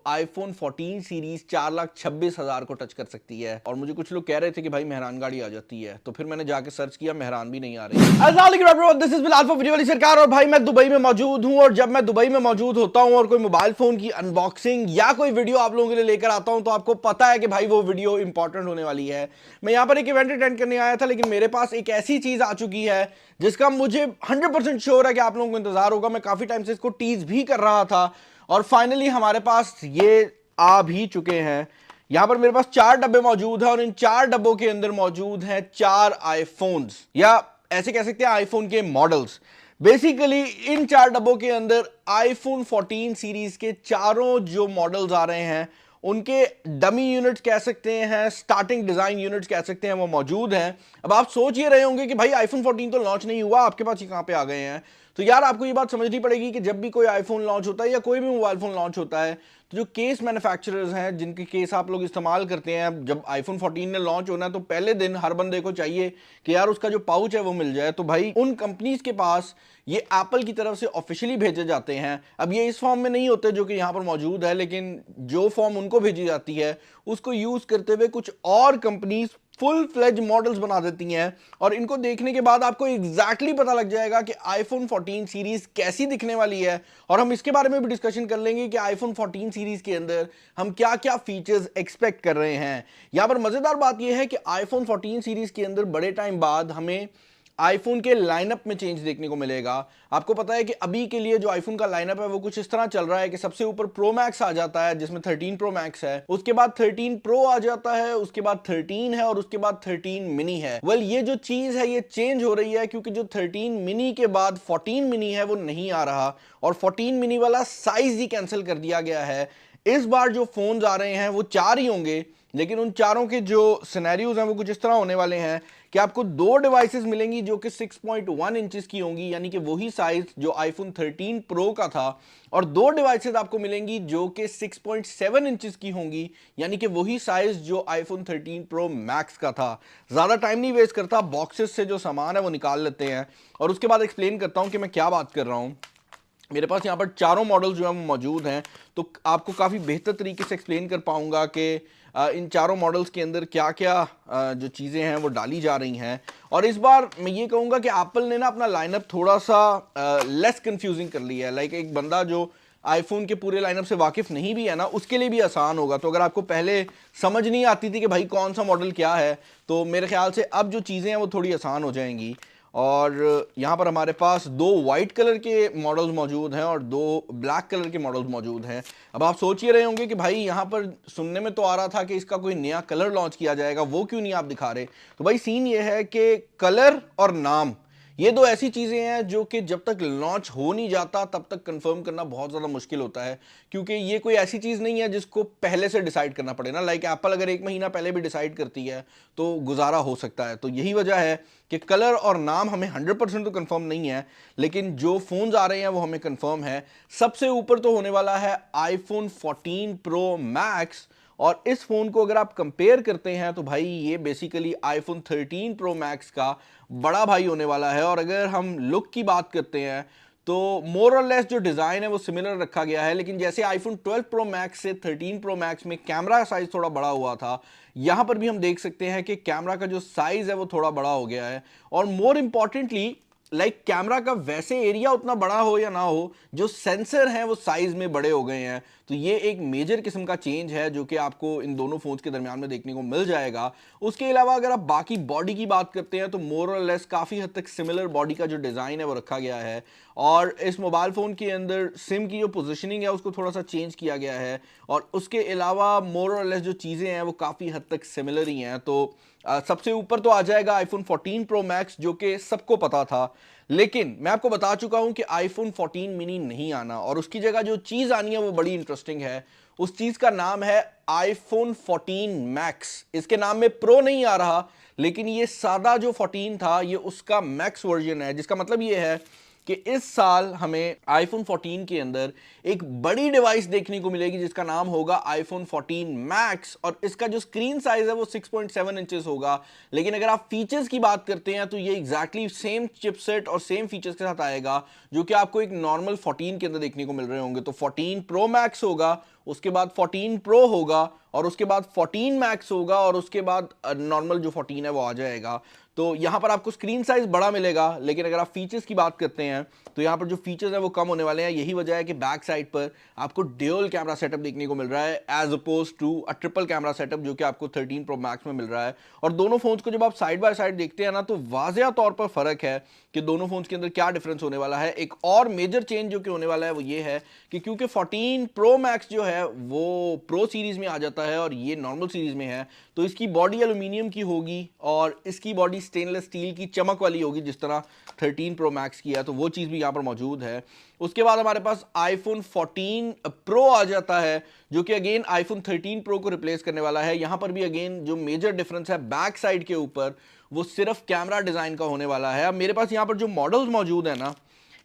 IPhone 14 series 4,26,000 को touch कर सकती है। और मुझे कुछ लोग कह रहे थे कि भाई मेहरान गाड़ी आ जाती है, तो फिर मैंने जाके सर्च किया, मेहरान भी नहीं आ रही। This is Bilal for video वाली सरकार। और भाई मैं दुबई में मौजूद हूं, और जब मैं दुबई में मौजूद होता हूं और कोई मोबाइल फोन की अनबॉक्सिंग या कोई वीडियो आप लोगों के लिए लेकर आता हूं, तो आपको पता है कि भाई वो वीडियो इंपॉर्टेंट होने वाली है। मैं यहां पर एक इवेंट अटेंड करने आया था, लेकिन मेरे पास एक ऐसी चीज आ चुकी है जिसका मुझे 100% श्योर है कि आप लोगों को इंतजार होगा। मैं काफी टाइम से इसको टीज भी कर रहा था, और फाइनली हमारे पास ये आ भी चुके हैं। यहां पर मेरे पास 4 डब्बे मौजूद हैं, और इन 4 डब्बों के अंदर मौजूद हैं 4 आईफोन्स, या ऐसे कह सकते हैं आईफोन के मॉडल्स। बेसिकली इन 4 डब्बों के अंदर आईफोन 14 सीरीज के चारों जो मॉडल्स आ रहे हैं, उनके डमी यूनिट्स कह सकते हैं, स्टार्टिंग डिजाइन यूनिट्स कह सकते हैं, वो मौजूद हैं। अब आप सोच ये रहे होंगे कि भाई आईफोन 14 तो लॉन्च नहीं हुआ, आपके पास ये कहां पे आ गए हैं। तो यार आपको ये बात समझनी पड़ेगी कि जब भी कोई आईफोन लॉन्च होता है या कोई भी मोबाइल फोन लॉन्च होता है, तो जो केस मैन्युफैक्चरर्स हैं, जिनके केस आप लोग इस्तेमाल करते हैं, जब आईफोन 14 ने लॉन्च होना है तो पहले दिन हर बंदे को चाहिए कि यार उसका जो पाउच है वो मिल जाए। तो भाई उन कंपनीज के पास ये एप्पल की तरफ से ऑफिशियली भेजे जाते हैं। अब ये इस फॉर्म में नहीं होते जो कि यहां पर मौजूद है, लेकिन जो फॉर्म उनको भेजी जाती है उसको यूज करते हुए कुछ और कंपनीज फुल फ्लेज मॉडल्स बना देती हैं। और इनको देखने के बाद आपको एग्जैक्टली पता लग जाएगा कि आईफोन 14 सीरीज कैसी दिखने वाली है। और हम इसके बारे में भी डिस्कशन कर लेंगे कि आईफोन 14 सीरीज के अंदर हम क्या क्या फीचर्स एक्सपेक्ट कर रहे हैं। यहां पर मजेदार बात यह है कि आईफोन 14 सीरीज के अंदर बड़े टाइम बाद हमें आईफोन के लाइनअप में चेंज देखने को मिलेगा। आपको पता है कि अभी के लिए जो आईफोन का लाइनअप है वो कुछ इस तरह चल रहा है कि सबसे ऊपर प्रो मैक्स आ जाता है, जिसमें 13 प्रो मैक्स है, उसके बाद 13 प्रो आ जाता है, उसके बाद 13 है, और उसके बाद 13 मिनी है। वेल ये जो चीज है ये चेंज हो रही है, क्योंकि जो 13 मिनी के बाद 14 मिनी है वो नहीं आ रहा, और 14 मिनी वाला साइज ही कैंसिल कर दिया गया है। इस बार जो फोन्स आ रहे हैं वो 4 ही होंगे, लेकिन उन चारों के जो सिनेरियोज हैं वो कुछ इस तरह होने वाले हैं कि आपको 2 डिवाइसेस मिलेंगी जो कि 6.1 इंचेस की होंगी, यानी कि वही साइज जो आईफोन 13 प्रो का था, और 2 डिवाइसेस आपको मिलेंगी जो कि 6.7 इंचेस की होंगी, यानी कि वही साइज जो आईफोन 13 प्रो मैक्स का था। ज्यादा टाइम नहीं वेस्ट करता, बॉक्सेस से जो सामान है वो निकाल लेते हैं, और उसके बाद एक्सप्लेन करता हूं कि मैं क्या बात कर रहा हूं। मेरे पास यहाँ पर चारों मॉडल्स जो हैं वो मौजूद हैं, तो आपको काफ़ी बेहतर तरीके से एक्सप्लेन कर पाऊंगा कि इन चारों मॉडल्स के अंदर क्या क्या जो चीज़ें हैं वो डाली जा रही हैं। और इस बार मैं ये कहूँगा कि एप्पल ने ना अपना लाइनअप थोड़ा सा लेस कंफ्यूजिंग कर लिया है। लाइक एक बंदा जो आईफोन के पूरे लाइनअप से वाकिफ नहीं भी है ना, उसके लिए भी आसान होगा। तो अगर आपको पहले समझ नहीं आती थी कि भाई कौन सा मॉडल क्या है, तो मेरे ख्याल से अब जो चीज़ें हैं वो थोड़ी आसान हो जाएंगी। और यहाँ पर हमारे पास 2 वाइट कलर के मॉडल्स मौजूद हैं और 2 ब्लैक कलर के मॉडल्स मौजूद हैं। अब आप सोच ही रहे होंगे कि भाई यहाँ पर सुनने में तो आ रहा था कि इसका कोई नया कलर लॉन्च किया जाएगा, वो क्यों नहीं आप दिखा रहे। तो भाई सीन ये है कि कलर और नाम, ये 2 ऐसी चीजें हैं जो कि जब तक लॉन्च हो नहीं जाता तब तक कंफर्म करना बहुत ज्यादा मुश्किल होता है, क्योंकि ये कोई ऐसी चीज नहीं है जिसको पहले से डिसाइड करना पड़े ना। लाइक एप्पल अगर 1 महीना पहले भी डिसाइड करती है तो गुजारा हो सकता है। तो यही वजह है कि कलर और नाम हमें 100% तो कंफर्म नहीं है, लेकिन जो फोन्स आ रहे हैं वो हमें कंफर्म है। सबसे ऊपर तो होने वाला है आईफोन 14 प्रो मैक्स, और इस फोन को अगर आप कंपेयर करते हैं तो भाई ये बेसिकली आईफोन 13 प्रो मैक्स का बड़ा भाई होने वाला है। और अगर हम लुक की बात करते हैं तो मोर और लेस जो डिजाइन है वो सिमिलर रखा गया है, लेकिन जैसे आईफोन 12 प्रो मैक्स से 13 प्रो मैक्स में कैमरा साइज थोड़ा बड़ा हुआ था, यहां पर भी हम देख सकते हैं कि कैमरा का जो साइज है वो थोड़ा बड़ा हो गया है। और मोर इंपॉर्टेंटली कैमरा का वैसे एरिया उतना बड़ा हो या ना हो, जो सेंसर हैं वो साइज में बड़े हो गए हैं। तो ये एक मेजर किस्म का चेंज है जो कि आपको इन दोनों फोन्स के दरमियान में देखने को मिल जाएगा। उसके अलावा अगर आप बाकी बॉडी की बात करते हैं तो मोर और लेस काफ़ी हद तक सिमिलर बॉडी का जो डिज़ाइन है वो रखा गया है, और इस मोबाइल फ़ोन के अंदर सिम की जो पोजिशनिंग है उसको थोड़ा सा चेंज किया गया है। और उसके अलावा मोर और लेस जो चीज़ें हैं वो काफ़ी हद तक सिमिलर ही हैं। तो सबसे ऊपर तो आ जाएगा आईफोन 14 प्रो मैक्स, जो कि सबको पता था, लेकिन मैं आपको बता चुका हूं कि आईफोन 14 मिनी नहीं आना, और उसकी जगह जो चीज आनी है वो बड़ी इंटरेस्टिंग है। उस चीज का नाम है आईफोन 14 मैक्स। इसके नाम में प्रो नहीं आ रहा, लेकिन ये सादा जो 14 था ये उसका मैक्स वर्जन है, जिसका मतलब ये है कि इस साल हमें आईफोन 14 के अंदर एक बड़ी डिवाइस देखने को मिलेगी जिसका नाम होगा आईफोन 14 मैक्स, और इसका जो स्क्रीन साइज है वो 6.7 इंचेस होगा। लेकिन अगर आप फीचर्स की बात करते हैं तो ये एग्जैक्टली सेम चिपसेट और सेम फीचर्स के साथ आएगा जो कि आपको एक नॉर्मल 14 के अंदर देखने को मिल रहे होंगे। तो 14 प्रो मैक्स होगा, उसके बाद 14 प्रो होगा, और उसके बाद 14 मैक्स होगा, और उसके बाद नॉर्मल जो 14 है वो आ जाएगा। तो यहां पर आपको स्क्रीन साइज बड़ा मिलेगा, लेकिन अगर आप फीचर्स की बात करते हैं तो यहां पर जो फीचर्स है वो कम होने वाले हैं। यही वजह है कि बैक साइड पर आपको ड्यूल कैमरा सेटअप देखने को मिल रहा है as opposed to a triple camera setup जो कि आपको 13 प्रो मैक्स में मिल रहा है। और दोनों फोन्स को जब आप साइड बाय साइड देखते हैं ना तो वाज़ेह तौर पर फर्क है कि दोनों फोन्स के अंदर क्या डिफरेंस होने वाला है। एक और मेजर चेंज जो कि होने वाला है वो ये है कि क्योंकि 14 प्रो मैक्स जो है वो प्रो सीरीज में आ जाता है और ये नॉर्मल सीरीज में है, तो इसकी बॉडी एल्यूमिनियम की होगी और इसकी बॉडी स्टेनलेस स्टील की चमक वाली होगी जिस तरह 13 प्रो मैक्स की है। तो वो चीज़ भी यहाँ पर मौजूद है। उसके बाद हमारे पास आईफोन 14 प्रो आ जाता है जो कि अगेन आईफोन 13 प्रो को रिप्लेस करने वाला है। यहाँ पर भी अगेन जो मेजर डिफरेंस है बैक साइड के ऊपर वो सिर्फ कैमरा डिज़ाइन का होने वाला है। अब मेरे पास यहाँ पर जो मॉडल्स मौजूद है ना,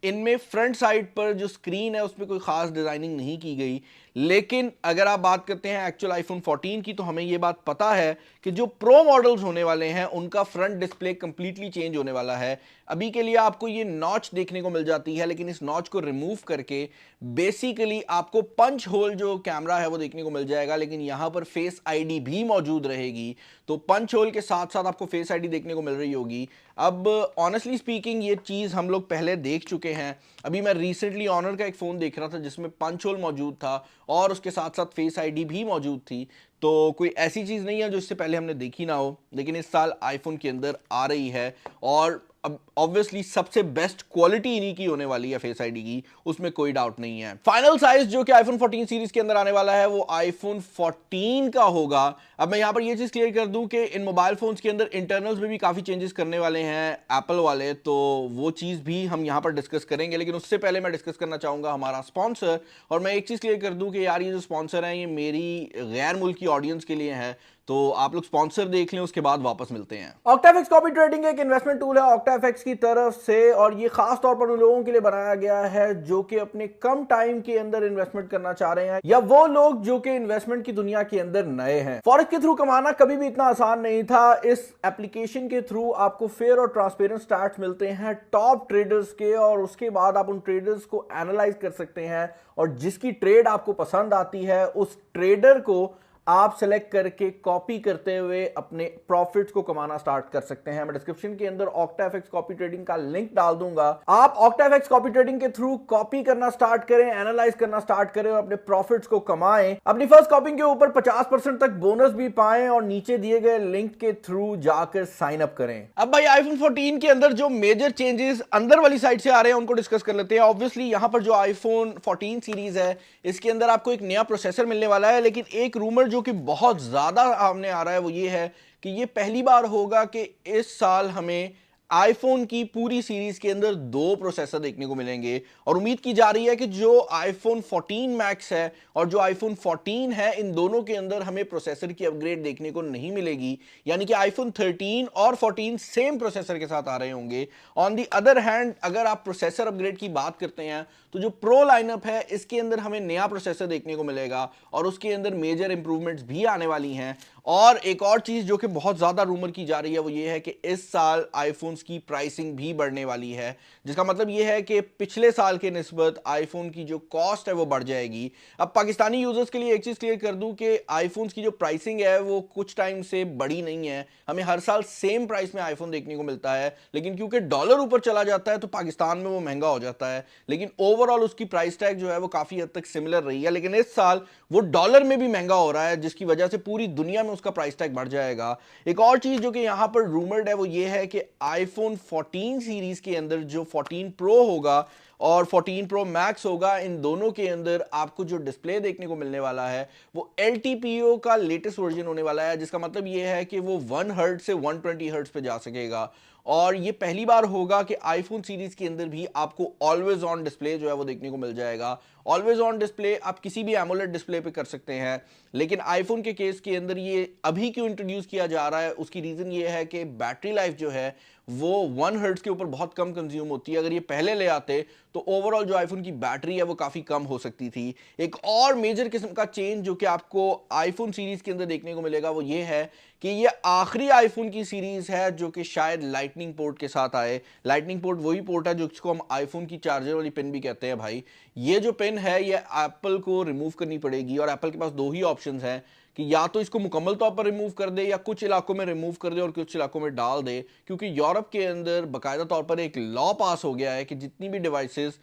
इनमें फ्रंट साइड पर जो स्क्रीन है उसमें कोई खास डिजाइनिंग नहीं की गई, लेकिन अगर आप बात करते हैं एक्चुअल आईफोन 14 की तो हमें यह बात पता है कि जो प्रो मॉडल्स होने वाले हैं उनका फ्रंट डिस्प्ले कंप्लीटली चेंज होने वाला है। अभी के लिए आपको ये नॉच देखने को मिल जाती है, लेकिन इस नॉच को रिमूव करके बेसिकली आपको पंच होल जो कैमरा है वो देखने को मिल जाएगा, लेकिन यहां पर फेस आईडी भी मौजूद रहेगी। तो पंच होल के साथ साथ आपको फेस आईडी देखने को मिल रही होगी। अब ऑनेस्टली स्पीकिंग ये चीज़ हम लोग पहले देख चुके हैं। अभी मैं रिसेंटली ऑनर का एक फ़ोन देख रहा था जिसमें पंच होल मौजूद था और उसके साथ साथ फेस आईडी भी मौजूद थी। तो कोई ऐसी चीज़ नहीं है जो इससे पहले हमने देखी ना हो, लेकिन इस साल आईफोन के अंदर आ रही है। और अब ऑब्वियसली सबसे बेस्ट क्वालिटी इन्हीं की होने वाली है फेस आईडी की, उसमें कोई डाउट नहीं है। फाइनल साइज जो कि आईफोन 14 सीरीज के अंदर आने वाला है वो आईफोन 14 का होगा। अब मैं यहां पर ये चीज क्लियर कर दूं कि इन मोबाइल फोन्स के अंदर इंटरनल्स में भी काफी चेंजेस करने वाले हैं एप्पल वाले, तो वो चीज भी हम यहां पर डिस्कस करेंगे। लेकिन उससे पहले मैं डिस्कस करना चाहूंगा हमारा स्पॉन्सर। और मैं एक चीज क्लियर कर दूं कि यार ये जो स्पॉन्सर है ये मेरी गैर मुल्की ऑडियंस के लिए है, तो आप लोग स्पॉन्सर देख लें उसके बाद वापस मिलते हैं। ऑक्टाफिक्स कॉपी ट्रेडिंग एक इन्वेस्टमेंट टूल है ऑक्टाफिक्स की तरफ से, और ये खास तौर पर उन लोगों के लिए बनाया गया है जो कि अपने कम टाइम के अंदर इन्वेस्टमेंट करना चाह रहे हैं, या वो लोग जो कि इन्वेस्टमेंट की दुनिया के अंदर नए हैं। फॉरेक्स के थ्रू कमाना कभी भी इतना आसान नहीं था। इस एप्लीकेशन के थ्रू आपको फेयर और ट्रांसपेरेंट स्टार्ट मिलते हैं टॉप ट्रेडर्स के, और उसके बाद आप उन ट्रेडर्स को एनालाइज कर सकते हैं और जिसकी ट्रेड आपको पसंद आती है उस ट्रेडर को आप सेलेक्ट करके कॉपी करते हुए अपने प्रॉफिट्स को कमाना स्टार्ट कर सकते हैं। मैं डिस्क्रिप्शन के अंदर ऑक्टाफिक्स कॉपी ट्रेडिंग का लिंक डाल दूंगा। आप ऑक्टाफिक्स कॉपी ट्रेडिंग के थ्रू कॉपी करना स्टार्ट करें, एनालाइज करना स्टार्ट करें और अपने प्रॉफिट्स को कमाएं। अपनी फर्स्ट कॉपिंग के ऊपर 50% तक बोनस भी पाएं और नीचे दिए गए लिंक के थ्रू जाकर साइन अप करें। अब भाई आईफोन 14 के अंदर जो मेजर चेंजेस अंदर वाली साइड से आ रहे हैं उनको डिस्कस कर लेते हैं। ऑब्वियसली यहां पर जो आईफोन 14 सीरीज है इसके अंदर आपको एक नया प्रोसेसर मिलने वाला है, लेकिन एक रूमर जो कि बहुत ज्यादा सामने आ रहा है वो ये है कि ये पहली बार होगा कि इस साल हमें आईफोन की पूरी सीरीज के अंदर 2 प्रोसेसर देखने को मिलेंगे। और उम्मीद की जा रही है कि जो आईफोन 14 मैक्स है और जो आईफोन 14 है इन दोनों के अंदर हमें प्रोसेसर की अपग्रेड देखने को नहीं मिलेगी, यानी कि आईफोन 13 और 14 सेम प्रोसेसर के साथ आ रहे होंगे। ऑन दी अदर हैंड अगर आप प्रोसेसर अपग्रेड की बात करते हैं तो जो प्रो लाइनअप है इसके अंदर हमें नया प्रोसेसर देखने को मिलेगा और उसके अंदर मेजर इंप्रूवमेंट्स भी आने वाली हैं। और एक और चीज जो कि बहुत ज्यादा रूमर की जा रही है वो ये है कि इस साल आईफोन्स की प्राइसिंग भी बढ़ने वाली है, जिसका मतलब ये है कि पिछले साल के निस्बत आईफोन की जो कॉस्ट है वो बढ़ जाएगी। अब पाकिस्तानी यूजर्स के लिए एक चीज क्लियर कर दूं कि आईफोन्स की जो प्राइसिंग है वो कुछ टाइम से बढ़ी नहीं है। हमें हर साल सेम प्राइस में आईफोन देखने को मिलता है, लेकिन क्योंकि डॉलर ऊपर चला जाता है तो पाकिस्तान में वो महंगा हो जाता है, लेकिन ओवरऑल उसकी प्राइस टैग जो है वो काफी हद तक सिमिलर रही है। लेकिन इस साल वो डॉलर में भी महंगा हो रहा है, जिसकी वजह से पूरी दुनिया में उसका प्राइस टैग बढ़ जाएगा। एक और चीज जो कि यहां पर रूमर्ड है वो ये है कि आईफोन 14 सीरीज के अंदर जो 14 प्रो होगा और 14 प्रो मैक्स होगा, इन दोनों के अंदर आपको जो डिस्प्ले देखने को मिलने वाला है वो LTPO का लेटेस्ट वर्जन होने वाला है, जिसका मतलब ये है कि वो 1 हर्ट्ज से 120 हर्ट्ज पे जा सकेगा। और ये पहली बार होगा कि आईफोन सीरीज के अंदर भी आपको ऑलवेज ऑन डिस्प्ले जो है वो देखने को मिल जाएगा। ऑलवेज ऑन डिस्प्ले आप किसी भी एमोलेड डिस्प्ले पे कर सकते हैं, लेकिन आईफोन के केस के अंदर ये अभी क्यों इंट्रोड्यूस किया जा रहा है उसकी रीजन ये है कि बैटरी लाइफ जो है वो 1 हर्ट्ज के ऊपर बहुत कम कंज्यूम होती है। अगर ये पहले ले आते तो ओवरऑल जो आईफोन की बैटरी है वो काफ़ी कम हो सकती थी। एक और मेजर किस्म का चेंज जो कि आपको आईफोन सीरीज़ के अंदर देखने को मिलेगा वो ये है कि ये आखिरी आईफोन की सीरीज़ है जो कि शायद लाइटनिंग पोर्ट के साथ आए। लाइटनिंग पोर्ट वही पोर्ट है जिसको हम आईफोन की चार्जर वाली पिन भी कहते हैं भाई। ये जो पिन है ये एप्पल को रिमूव करनी पड़ेगी और एप्पल के पास दो ही ऑप्शंस हैं कि या तो इसको मुकम्मल तौर पर रिमूव कर दे या कुछ इलाकों में रिमूव कर दे और कुछ इलाकों में डाल दे, क्योंकि यूरोप के अंदर बाकायदा तौर पर एक लॉ पास हो गया है कि जितनी भी डिवाइसेस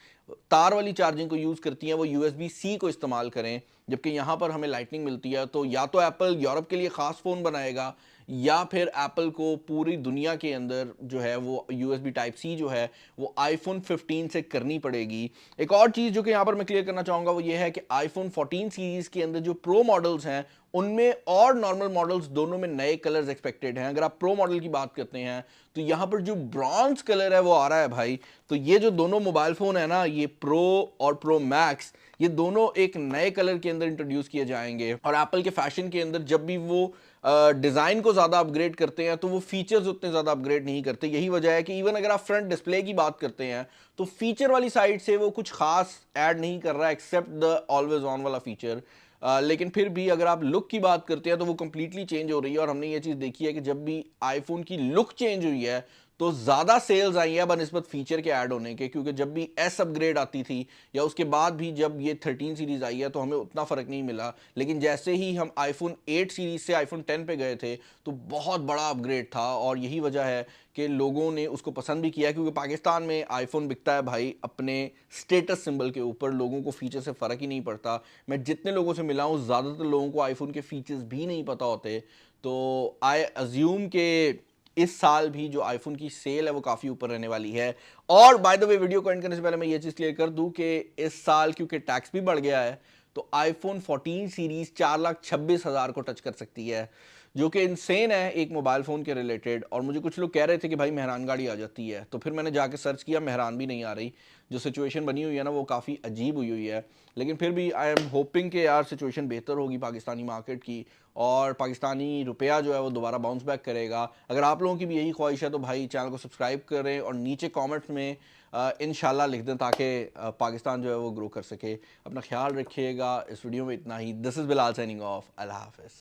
तार वाली चार्जिंग को यूज़ करती हैं वो यूएसबी सी को इस्तेमाल करें, जबकि यहाँ पर हमें लाइटनिंग मिलती है। तो या तो एप्पल यूरोप के लिए ख़ास फ़ोन बनाएगा या फिर एप्पल को पूरी दुनिया के अंदर जो है वो यूएसबी टाइप सी जो है वो आईफोन 15 से करनी पड़ेगी। एक और चीज़ जो कि यहाँ पर मैं क्लियर करना चाहूँगा वो ये है कि आईफोन 14 सीरीज़ के अंदर जो प्रो मॉडल्स हैं उनमें और नॉर्मल मॉडल्स दोनों में नए कलर्स एक्सपेक्टेड हैं। अगर आप प्रो मॉडल की बात करते हैं तो यहाँ पर जो ब्रॉन्ज कलर है वो आ रहा है भाई। तो ये जो दोनों मोबाइल फ़ोन है ना, ये प्रो और प्रो मैक्स, ये दोनों एक नए कलर के अंदर इंट्रोड्यूस किए जाएंगे। और एप्पल के फैशन के अंदर जब भी वो डिज़ाइन को ज़्यादा अपग्रेड करते हैं तो वो फीचर्स उतने ज़्यादा अपग्रेड नहीं करते। यही वजह है कि इवन अगर आप फ्रंट डिस्प्ले की बात करते हैं तो फीचर वाली साइड से वो कुछ खास ऐड नहीं कर रहा है एक्सेप्ट द ऑलवेज ऑन वाला फीचर। लेकिन फिर भी अगर आप लुक की बात करते हैं तो वो कंप्लीटली चेंज हो रही है। और हमने ये चीज़ देखी है कि जब भी आईफोन की लुक चेंज हुई है तो ज़्यादा सेल्स आई है बनस्बत फीचर के ऐड होने के, क्योंकि जब भी एस अपग्रेड आती थी या उसके बाद भी जब ये 13 सीरीज़ आई है तो हमें उतना फ़र्क नहीं मिला। लेकिन जैसे ही हम आईफोन 8 सीरीज़ से आईफोन 10 पे गए थे तो बहुत बड़ा अपग्रेड था और यही वजह है कि लोगों ने उसको पसंद भी किया, क्योंकि पाकिस्तान में आईफोन बिकता है भाई अपने स्टेटस सिंबल के ऊपर। लोगों को फीचर से फ़र्क ही नहीं पड़ता। मैं जितने लोगों से मिला हूँ ज़्यादातर लोगों को आईफोन के फीचर्स भी नहीं पता होते। तो आई अज्यूम के इस साल भी जो आईफोन की सेल है वो काफ़ी ऊपर रहने वाली है। और बाय द वे वीडियो को एंड करने से पहले मैं ये चीज़ क्लियर कर दूं कि इस साल क्योंकि टैक्स भी बढ़ गया है तो आईफोन 14 सीरीज़ 4,26,000 को टच कर सकती है, जो कि इंसेन है एक मोबाइल फ़ोन के रिलेटेड। और मुझे कुछ लोग कह रहे थे कि भाई मेहरान गाड़ी आ जाती है, तो फिर मैंने जाके सर्च किया, मेहरान भी नहीं आ रही। जो सिचुएशन बनी हुई है ना वो काफ़ी अजीब हुई है। लेकिन फिर भी आई एम होपिंग कि यार सिचुएशन बेहतर होगी पाकिस्तानी मार्केट की और पाकिस्तानी रुपया जो है वो दोबारा बाउंस बैक करेगा। अगर आप लोगों की भी यही ख्वाहिश है तो भाई चैनल को सब्सक्राइब करें और नीचे कमेंट्स में इंशाल्लाह लिख दें ताकि पाकिस्तान जो है वो ग्रो कर सके। अपना ख्याल रखिएगा। इस वीडियो में इतना ही। This is Bilal signing off. अल्लाह हाफ़िज़।